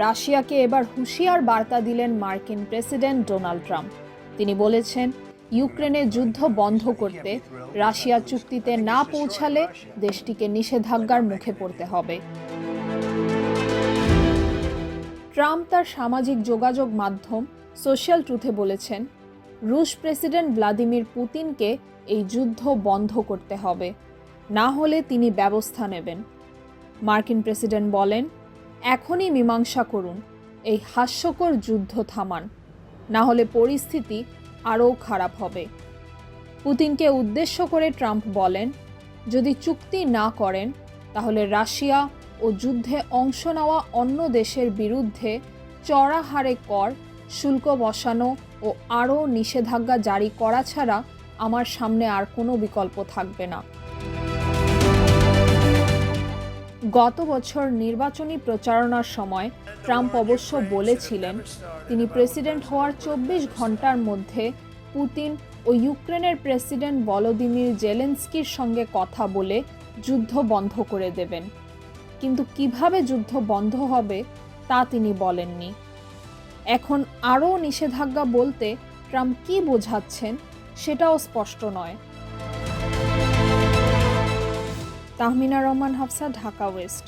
রাশিয়াকে এবার হুঁশিয়ার বার্তা দিলেন মার্কিন প্রেসিডেন্ট ডোনাল্ড ট্রাম্প। তিনি বলেছেন, ইউক্রেনে যুদ্ধ বন্ধ করতে রাশিয়া চুক্তিতে না পৌঁছালে দেশটিকে নিষেধাজ্ঞার মুখে পড়তে হবে। ট্রাম্প তার সামাজিক যোগাযোগ মাধ্যম সোশ্যাল ট্রুথে বলেছেন, রুশ প্রেসিডেন্ট ভ্লাদিমির পুতিনকে এই যুদ্ধ বন্ধ করতে হবে, না হলে তিনি ব্যবস্থা নেবেন। মার্কিন প্রেসিডেন্ট বলেন, এখনই মীমাংসা করুন, এই হাস্যকর যুদ্ধ থামান, না হলে পরিস্থিতি আরও খারাপ হবে। পুতিনকে উদ্দেশ্য করে ট্রাম্প বলেন, যদি চুক্তি না করেন তাহলে রাশিয়া ও যুদ্ধে অংশ নেওয়া অন্য দেশের বিরুদ্ধে চড়া হারে কর, শুল্ক বসানো ও আরও নিষেধাজ্ঞা জারি করা ছাড়া আমার সামনে আর কোনো বিকল্প থাকবে না। গত বছর নির্বাচনী প্রচারণার সময় ট্রাম্প অবশ্য বলেছিলেন, তিনি প্রেসিডেন্ট হওয়ার 24 ঘন্টার মধ্যে পুতিন ও ইউক্রেনের প্রেসিডেন্ট ভলোদিমির জেলেনস্কির সঙ্গে কথা বলে যুদ্ধ বন্ধ করে দেবেন। কিন্তু কিভাবে যুদ্ধ বন্ধ হবে তা তিনি বলেননি। এখন আরও নিষেধাজ্ঞা বলতে ট্রাম্প কী বোঝাচ্ছেন সেটাও স্পষ্ট নয়। তাহমিনা রহমান হাফসা, ঢাকা ওয়েস্ট।